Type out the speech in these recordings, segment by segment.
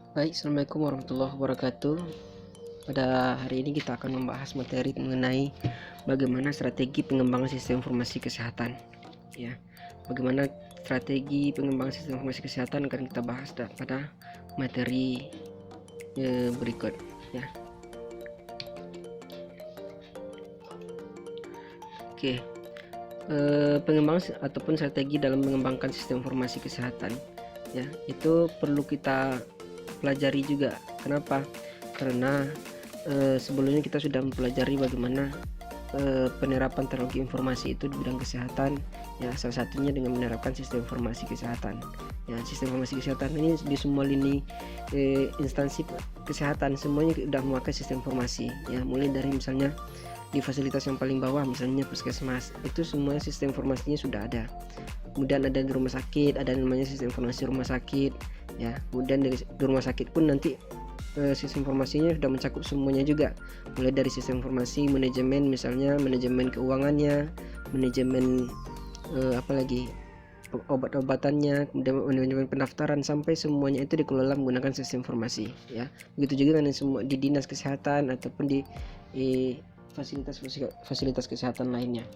Baik, Assalamualaikum warahmatullahi wabarakatuh. Pada hari ini kita akan membahas materi mengenai bagaimana strategi pengembangan sistem informasi kesehatan. Ya, bagaimana strategi pengembangan sistem informasi kesehatan akan kita bahas pada materi berikut. Ya, oke. Pengembangan ataupun strategi dalam mengembangkan sistem informasi kesehatan. Ya, itu perlu kita pelajari juga. Kenapa? Karena sebelumnya kita sudah mempelajari bagaimana penerapan teknologi informasi itu di bidang kesehatan, ya salah satunya dengan menerapkan sistem informasi kesehatan. Ya, sistem informasi kesehatan ini di semua lini instansi kesehatan semuanya sudah memakai sistem informasi, ya mulai dari misalnya di fasilitas yang paling bawah misalnya puskesmas, itu semua sistem informasinya sudah ada. Kemudian ada di rumah sakit, ada namanya sistem informasi rumah sakit, ya kemudian di rumah sakit pun nanti sistem informasinya sudah mencakup semuanya juga, mulai dari sistem informasi manajemen, misalnya manajemen keuangannya, manajemen apalagi obat-obatannya, kemudian manajemen pendaftaran, sampai semuanya itu dikelola menggunakan sistem informasi. Ya, begitu juga dengan semua di dinas kesehatan ataupun di fasilitas kesehatan lainnya.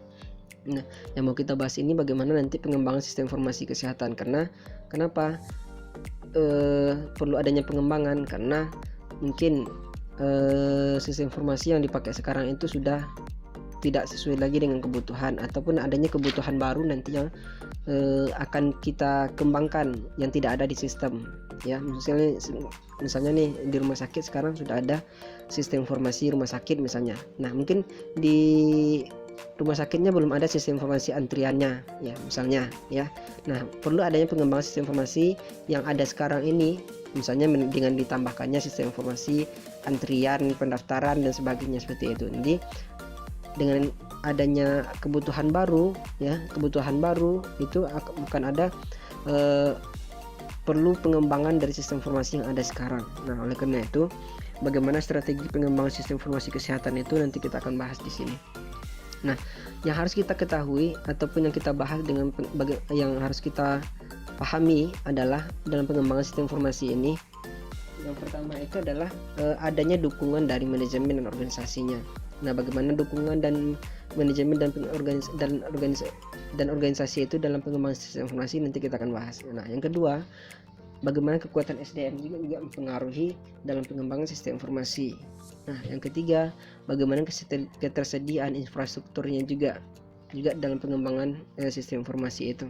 Nah, yang mau kita bahas ini bagaimana nanti pengembangan sistem informasi kesehatan. Karena kenapa perlu adanya pengembangan? Karena mungkin sistem informasi yang dipakai sekarang itu sudah tidak sesuai lagi dengan kebutuhan, ataupun adanya kebutuhan baru nanti yang akan kita kembangkan yang tidak ada di sistem. Ya, misalnya nih di rumah sakit sekarang sudah ada sistem informasi rumah sakit misalnya. Nah, mungkin di rumah sakitnya belum ada sistem informasi antriannya, ya misalnya, ya. Nah, perlu adanya pengembangan sistem informasi yang ada sekarang ini, misalnya dengan ditambahkannya sistem informasi antrian, pendaftaran dan sebagainya seperti itu. Jadi dengan adanya kebutuhan baru, ya kebutuhan baru itu bukan ada perlu pengembangan dari sistem informasi yang ada sekarang. Nah, oleh karena itu bagaimana strategi pengembangan sistem informasi kesehatan itu nanti kita akan bahas di sini. Nah, yang harus kita ketahui ataupun yang kita bahas yang harus kita pahami adalah dalam pengembangan sistem informasi ini, yang pertama itu adalah adanya dukungan dari manajemen dan organisasinya. Nah, bagaimana dukungan dan manajemen dan organisasi itu dalam pengembangan sistem informasi nanti kita akan bahas. Nah, yang kedua, bagaimana kekuatan SDM juga mempengaruhi dalam pengembangan sistem informasi. Nah, yang ketiga, bagaimana ketersediaan infrastrukturnya juga dalam pengembangan sistem informasi itu.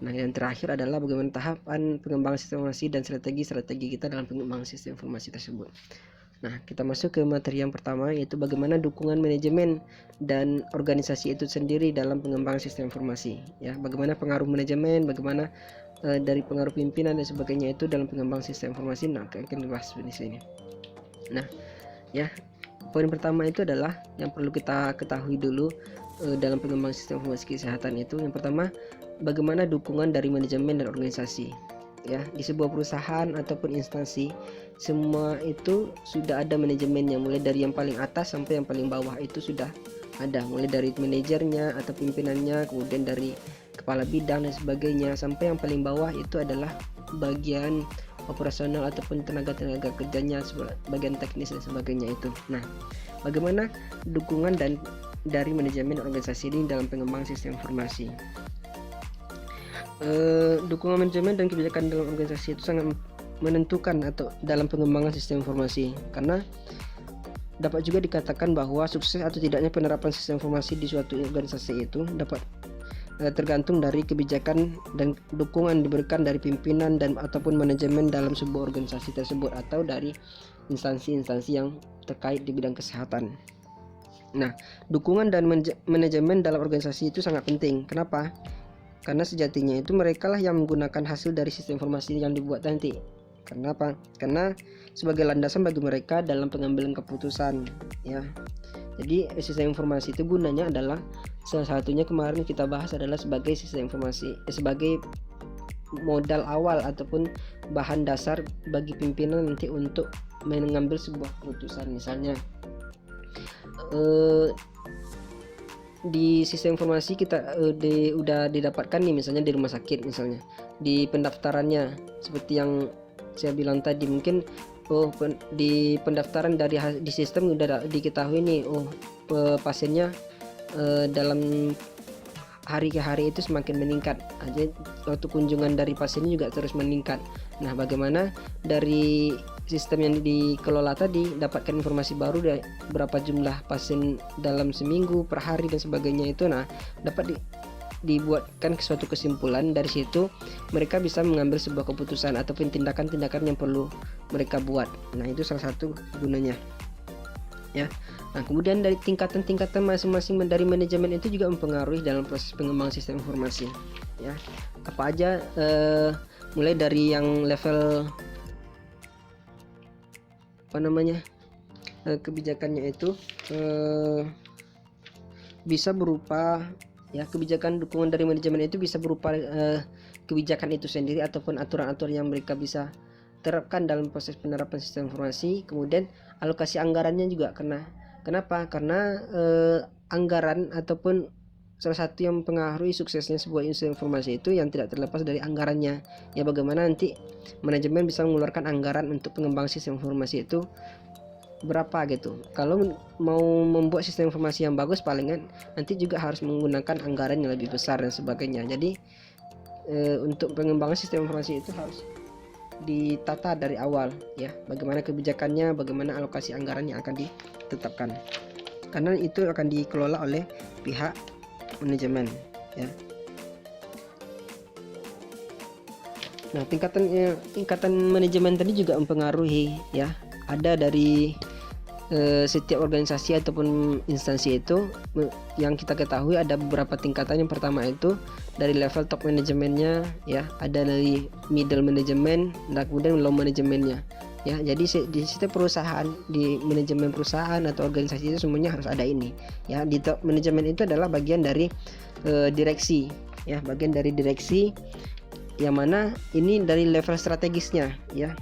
Nah, yang terakhir adalah bagaimana tahapan pengembangan sistem informasi dan strategi kita dalam pengembangan sistem informasi tersebut. Nah, kita masuk ke materi yang pertama, yaitu bagaimana dukungan manajemen dan organisasi itu sendiri dalam pengembangan sistem informasi. Ya, bagaimana pengaruh manajemen, bagaimana dari pengaruh pimpinan dan sebagainya itu dalam pengembangan sistem informasi. Nah, akan dibahas di sini. Nah, ya, poin pertama itu adalah yang perlu kita ketahui dulu dalam pengembangan sistem informasi kesehatan itu. Yang pertama, bagaimana dukungan dari manajemen dan organisasi. Ya, di sebuah perusahaan ataupun instansi semua itu sudah ada manajemennya, mulai dari yang paling atas sampai yang paling bawah itu sudah ada, mulai dari manajernya atau pimpinannya, kemudian dari kepala bidang dan sebagainya, sampai yang paling bawah itu adalah bagian operasional ataupun tenaga kerjanya, bagian teknis dan sebagainya itu. Nah, bagaimana dukungan dari manajemen organisasi ini dalam pengembangan sistem informasi? Dukungan manajemen dan kebijakan dalam organisasi itu sangat menentukan atau dalam pengembangan sistem informasi, karena dapat juga dikatakan bahwa sukses atau tidaknya penerapan sistem informasi di suatu organisasi itu dapat tergantung dari kebijakan dan dukungan diberikan dari pimpinan dan ataupun manajemen dalam sebuah organisasi tersebut atau dari instansi-instansi yang terkait di bidang kesehatan. Nah, dukungan dan manajemen dalam organisasi itu sangat penting. Kenapa? Karena sejatinya itu mereka lah yang menggunakan hasil dari sistem informasi yang dibuat nanti. Kenapa? Karena sebagai landasan bagi mereka dalam pengambilan keputusan, ya. Jadi sistem informasi itu gunanya adalah salah satunya kemarin kita bahas adalah sebagai sistem informasi, sebagai modal awal ataupun bahan dasar bagi pimpinan nanti untuk mengambil sebuah keputusan. Misalnya di sistem informasi kita udah didapatkan nih, misalnya di rumah sakit, misalnya di pendaftarannya seperti yang saya bilang tadi, mungkin di pendaftaran di sistem udah diketahui nih, pasiennya dalam hari ke hari itu semakin meningkat aja, waktu kunjungan dari pasiennya juga terus meningkat. Nah, bagaimana dari sistem yang dikelola tadi dapatkan informasi baru dari berapa jumlah pasien dalam seminggu, per hari dan sebagainya itu, nah dapat dibuatkan suatu kesimpulan. Dari situ mereka bisa mengambil sebuah keputusan ataupun tindakan-tindakan yang perlu mereka buat. Nah, itu salah satu gunanya ya. Nah, kemudian dari tingkatan-tingkatan masing-masing dari manajemen itu juga mempengaruhi dalam proses pengembangan sistem informasi ya. Apa aja, mulai dari yang level kebijakannya itu bisa berupa ya, kebijakan dukungan dari manajemen itu bisa berupa kebijakan itu sendiri ataupun aturan-aturan yang mereka bisa terapkan dalam proses penerapan sistem informasi. Kemudian alokasi anggarannya juga, kenapa? Karena anggaran ataupun salah satu yang mempengaruhi suksesnya sebuah sistem informasi itu yang tidak terlepas dari anggarannya ya. Bagaimana nanti manajemen bisa mengeluarkan anggaran untuk pengembangan sistem informasi itu berapa gitu. Kalau mau membuat sistem informasi yang bagus, palingan nanti juga harus menggunakan anggaran yang lebih besar dan sebagainya. Jadi untuk pengembangan sistem informasi itu harus ditata dari awal ya, bagaimana kebijakannya, bagaimana alokasi anggaran yang akan ditetapkan, karena itu akan dikelola oleh pihak manajemen ya. Nah, tingkatan manajemen tadi juga mempengaruhi ya. Ada dari setiap organisasi ataupun instansi itu yang kita ketahui ada beberapa tingkatan. Yang pertama itu dari level top manajemennya ya, ada dari middle management, dan kemudian low manajemennya ya. Jadi di setiap perusahaan, di manajemen perusahaan atau organisasi itu semuanya harus ada ini ya. Di top manajemen itu adalah bagian dari direksi ya, bagian dari direksi yang mana ini dari level strategisnya ya,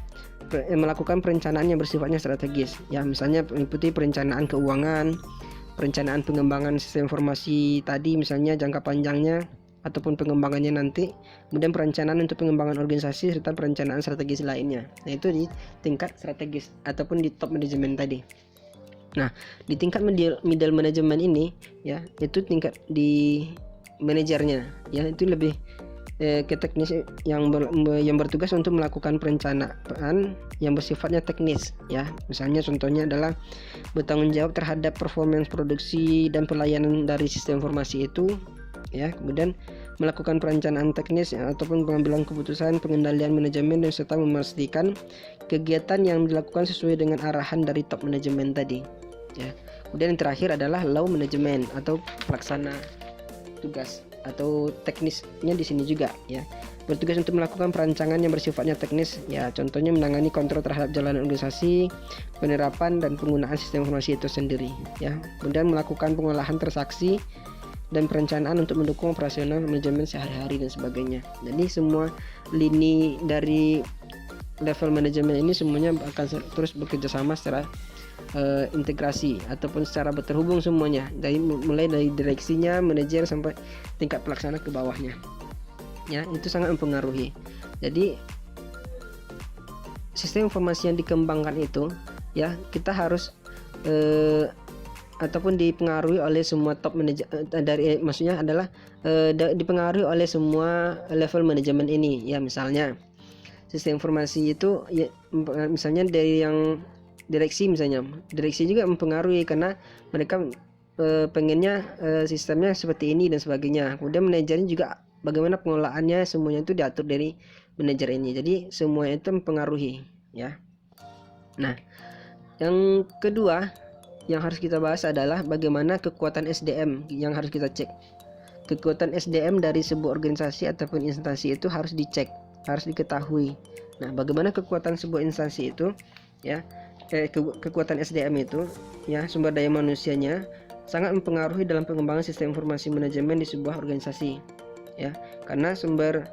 melakukan perencanaan yang bersifatnya strategis ya, misalnya meliputi perencanaan keuangan, perencanaan pengembangan sistem informasi tadi misalnya jangka panjangnya ataupun pengembangannya nanti, kemudian perencanaan untuk pengembangan organisasi serta perencanaan strategis lainnya. Nah, itu di tingkat strategis ataupun di top manajemen tadi. Nah, di tingkat middle management ini ya, itu tingkat di manajernya ya, itu lebih ke teknis yang bertugas untuk melakukan perencanaan yang bersifatnya teknis ya. Misalnya contohnya adalah bertanggung jawab terhadap performance produksi dan pelayanan dari sistem informasi itu ya, kemudian melakukan perencanaan teknis ya, ataupun pengambilan keputusan, pengendalian manajemen, dan serta memastikan kegiatan yang dilakukan sesuai dengan arahan dari top manajemen tadi ya. Kemudian yang terakhir adalah low management atau pelaksana tugas atau teknisnya di sini juga ya, bertugas untuk melakukan perancangan yang bersifatnya teknis ya, contohnya menangani kontrol terhadap jalan organisasi, penerapan dan penggunaan sistem informasi itu sendiri ya, kemudian melakukan pengolahan transaksi dan perencanaan untuk mendukung operasional manajemen sehari-hari dan sebagainya. Jadi semua lini dari level manajemen ini semuanya akan terus bekerja sama secara integrasi ataupun secara berterhubung semuanya, mulai dari direksinya, manajer sampai tingkat pelaksana ke bawahnya ya. Itu sangat mempengaruhi. Jadi sistem informasi yang dikembangkan itu ya, kita harus ataupun dipengaruhi oleh semua top manajer maksudnya adalah dipengaruhi oleh semua level manajemen ini ya. Misalnya sistem informasi itu ya, misalnya dari yang direksi, misalnya direksi juga mempengaruhi karena mereka pengennya sistemnya seperti ini dan sebagainya. Kemudian manajernya juga bagaimana pengelolaannya, semuanya itu diatur dari manajer ini. Jadi semua itu mempengaruhi ya. Nah, yang kedua yang harus kita bahas adalah bagaimana kekuatan SDM yang harus kita cek. Kekuatan SDM dari sebuah organisasi ataupun instansi itu harus dicek, harus diketahui. Nah, bagaimana kekuatan sebuah instansi itu ya, kekuatan SDM itu ya, sumber daya manusianya sangat mempengaruhi dalam pengembangan sistem informasi manajemen di sebuah organisasi ya, karena sumber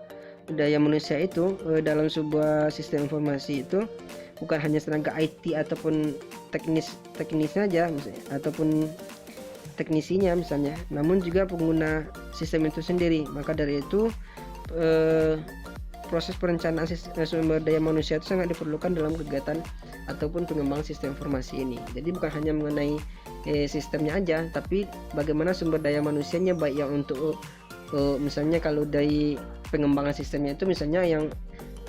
daya manusia itu dalam sebuah sistem informasi itu bukan hanya tenaga IT ataupun teknis saja ataupun teknisinya misalnya, namun juga pengguna sistem itu sendiri. Maka dari itu proses perencanaan sumber daya manusia itu sangat diperlukan dalam kegiatan ataupun pengembangan sistem informasi ini. Jadi bukan hanya mengenai sistemnya aja, tapi bagaimana sumber daya manusianya, baik yang untuk misalnya kalau dari pengembangan sistemnya itu, misalnya yang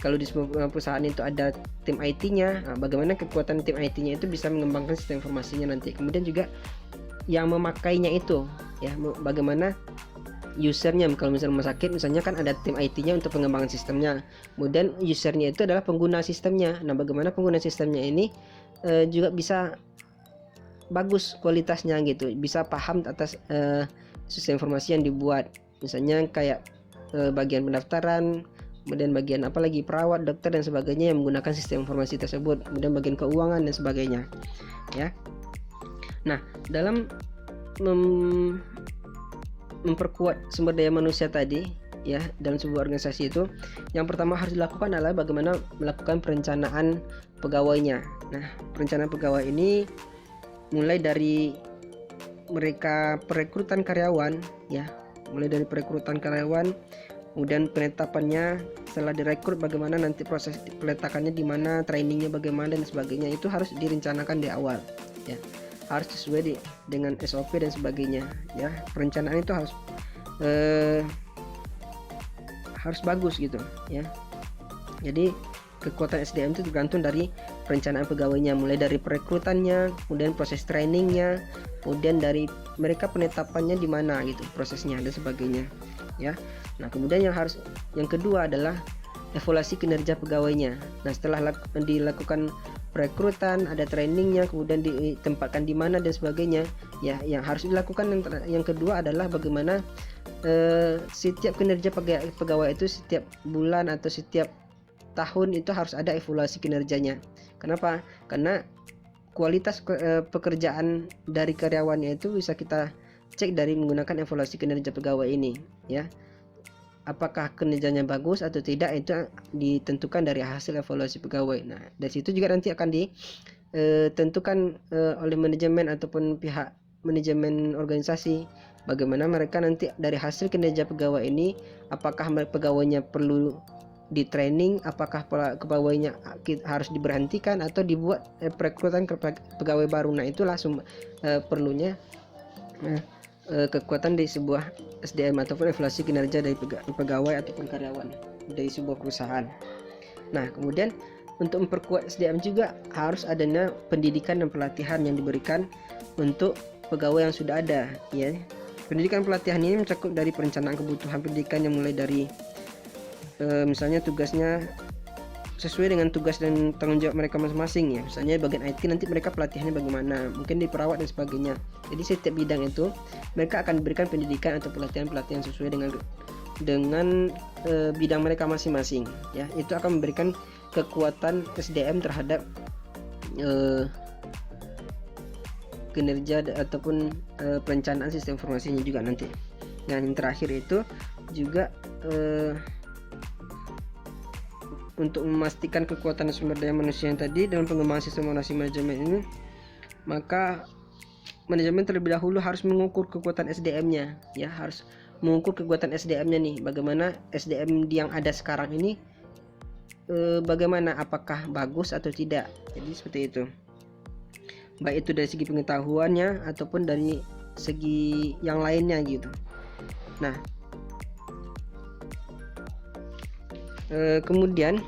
kalau di sebuah perusahaan itu ada tim IT-nya, bagaimana kekuatan tim IT-nya itu bisa mengembangkan sistem informasinya nanti. Kemudian juga yang memakainya itu, ya, bagaimana usernya. Kalau misalnya rumah sakit misalnya kan ada tim IT-nya untuk pengembangan sistemnya, kemudian usernya itu adalah pengguna sistemnya. Nah, bagaimana pengguna sistemnya ini juga bisa bagus kualitasnya gitu, bisa paham atas sistem informasi yang dibuat, misalnya kayak bagian pendaftaran, kemudian bagian apalagi perawat, dokter dan sebagainya yang menggunakan sistem informasi tersebut, kemudian bagian keuangan dan sebagainya, ya. Nah, dalam memperkuat sumber daya manusia tadi, ya, dalam sebuah organisasi itu, yang pertama harus dilakukan adalah bagaimana melakukan perencanaan pegawainya. Nah, perencanaan pegawai ini mulai dari mereka perekrutan karyawan, ya, mulai dari perekrutan karyawan, kemudian penetapannya. Setelah direkrut, bagaimana nanti proses peletakannya di mana, trainingnya bagaimana dan sebagainya, itu harus direncanakan di awal, ya, harus sesuai dengan SOP dan sebagainya, ya. Perencanaan itu harus bagus gitu, ya. Jadi kekuatan SDM itu tergantung dari perencanaan pegawainya, mulai dari perekrutannya, kemudian proses trainingnya, kemudian dari mereka penetapannya di mana gitu prosesnya dan sebagainya, ya. Nah, kemudian yang kedua adalah evaluasi kinerja pegawainya. Nah, setelah dilakukan perekrutan, ada trainingnya, kemudian ditempatkan di mana dan sebagainya, ya, yang harus dilakukan yang kedua adalah bagaimana setiap kinerja pegawai itu setiap bulan atau setiap tahun itu harus ada evaluasi kinerjanya. Kenapa? Karena kualitas pekerjaan dari karyawannya itu bisa kita cek dari menggunakan evaluasi kinerja pegawai ini, ya. Apakah kinerjanya bagus atau tidak, itu ditentukan dari hasil evaluasi pegawai. Nah, dari situ juga nanti akan ditentukan oleh manajemen ataupun pihak manajemen organisasi, bagaimana mereka nanti dari hasil kinerja pegawai ini, apakah pegawainya perlu di training, apakah pegawainya harus diberhentikan atau dibuat perekrutan pegawai baru. Nah, itulah perlunya kekuatan di sebuah SDM ataupun evaluasi kinerja dari pegawai ataupun karyawan dari sebuah perusahaan. Nah, kemudian untuk memperkuat SDM juga harus adanya pendidikan dan pelatihan yang diberikan untuk pegawai yang sudah ada, ya. Pendidikan pelatihan ini mencakup dari perencanaan kebutuhan pendidikan yang mulai dari misalnya tugasnya sesuai dengan tugas dan tanggung jawab mereka masing-masing, ya. Misalnya bagian IT nanti mereka pelatihannya bagaimana, mungkin di perawat dan sebagainya. Jadi setiap bidang itu mereka akan diberikan pendidikan atau pelatihan sesuai dengan bidang mereka masing-masing, ya. Itu akan memberikan kekuatan SDM terhadap kinerja ataupun perencanaan sistem informasinya juga nanti. Dan yang terakhir itu juga untuk memastikan kekuatan sumber daya manusia yang tadi dalam pengembangan sistem informasi manajemen ini, maka manajemen terlebih dahulu harus mengukur kekuatan SDM-nya, ya, harus mengukur kekuatan SDM-nya nih, bagaimana SDM yang ada sekarang ini bagaimana, apakah bagus atau tidak. Jadi seperti itu, baik itu dari segi pengetahuannya ataupun dari segi yang lainnya gitu. Nah, kemudian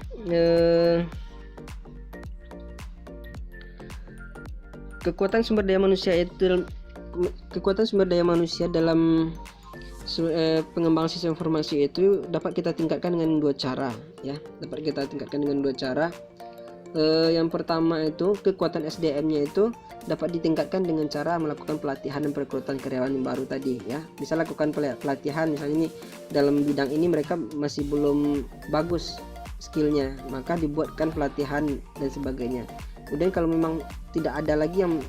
kekuatan sumber daya manusia dalam pengembangan sistem informasi itu dapat kita tingkatkan dengan dua cara, ya. Yang pertama itu kekuatan SDM-nya itu dapat ditingkatkan dengan cara melakukan pelatihan dan perekrutan karyawan yang baru tadi, ya. Bisa lakukan pelatihan, misalnya ini dalam bidang ini mereka masih belum bagus skillnya, maka dibuatkan pelatihan dan sebagainya. Kemudian kalau memang tidak ada lagi yang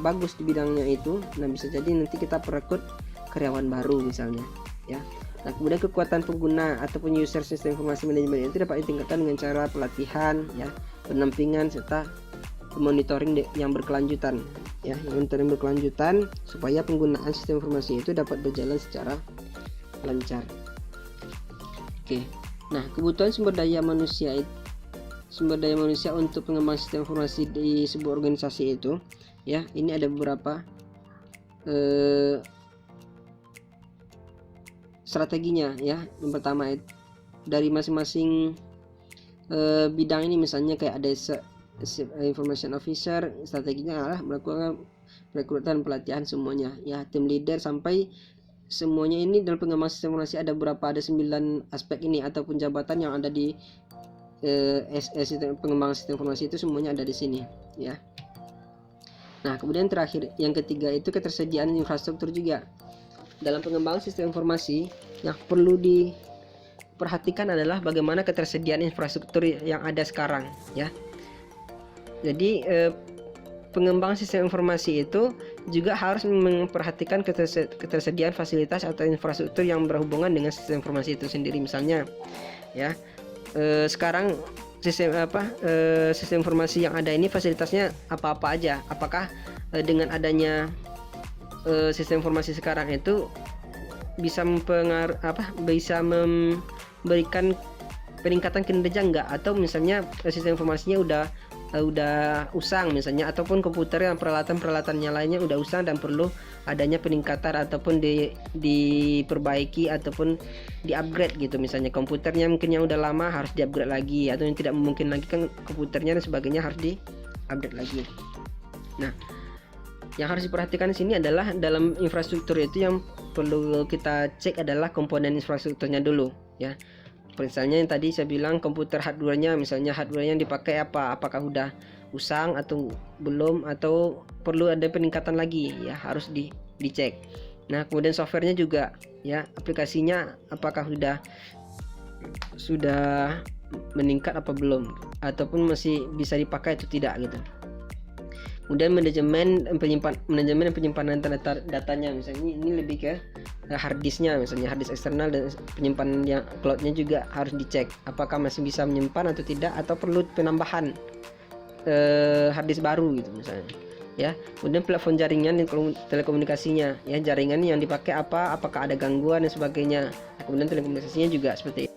bagus di bidangnya itu, nah bisa jadi nanti kita perekrut karyawan baru misalnya, ya. Nah, kemudian kekuatan pengguna ataupun user sistem informasi manajemen itu dapat ditingkatkan dengan cara pelatihan, ya, pendampingan serta monitoring yang berkelanjutan, ya, monitoring berkelanjutan supaya penggunaan sistem informasi itu dapat berjalan secara lancar. Oke, Nah, kebutuhan sumber daya manusia untuk pengembangan sistem informasi di sebuah organisasi itu, ya, ini ada beberapa strateginya, ya. Yang pertama dari masing-masing bidang ini, misalnya kayak ada information officer, strateginya adalah melakukan rekrutan, pelatihan semuanya, ya, tim leader, sampai semuanya ini dalam pengembangan sistem informasi ada 9 aspek ini ataupun jabatan yang ada di pengembangan sistem informasi itu semuanya ada di sini, ya. Nah, kemudian terakhir yang ketiga itu ketersediaan infrastruktur juga. Dalam pengembangan sistem informasi yang perlu diperhatikan adalah bagaimana ketersediaan infrastruktur yang ada sekarang, ya. Jadi pengembangan sistem informasi itu juga harus memperhatikan ketersediaan fasilitas atau infrastruktur yang berhubungan dengan sistem informasi itu sendiri. Misalnya, ya, sekarang sistem informasi yang ada ini fasilitasnya apa-apa aja. Apakah dengan adanya sistem informasi sekarang itu bisa memberikan peningkatan kinerja enggak, atau misalnya sistem informasinya udah usang misalnya, ataupun komputer yang peralatan-peralatannya lainnya udah usang dan perlu adanya peningkatan ataupun diperbaiki ataupun di-upgrade gitu. Misalnya komputernya mungkin yang udah lama harus di-upgrade lagi, atau yang tidak mungkin lagi kan komputernya dan sebagainya harus di-upgrade lagi. Nah, yang harus diperhatikan di sini adalah dalam infrastruktur itu yang perlu kita cek adalah komponen infrastrukturnya dulu, ya. Misalnya yang tadi saya bilang komputer hardware-nya, misalnya hardware yang dipakai apakah udah usang atau belum, atau perlu ada peningkatan lagi, ya, harus dicek. Nah, kemudian softwarenya juga, ya, aplikasinya apakah sudah meningkat apa belum, ataupun masih bisa dipakai atau tidak gitu. Kemudian manajemen dan penyimpanan datanya, misalnya ini lebih ke hard disknya, misalnya hard disk eksternal, dan penyimpanan yang cloudnya juga harus dicek apakah masih bisa menyimpan atau tidak, atau perlu penambahan hard disk baru gitu misalnya, ya. Kemudian platform jaringan dan telekomunikasinya, ya, jaringan yang dipakai apakah ada gangguan dan sebagainya. Kemudian telekomunikasinya juga seperti itu.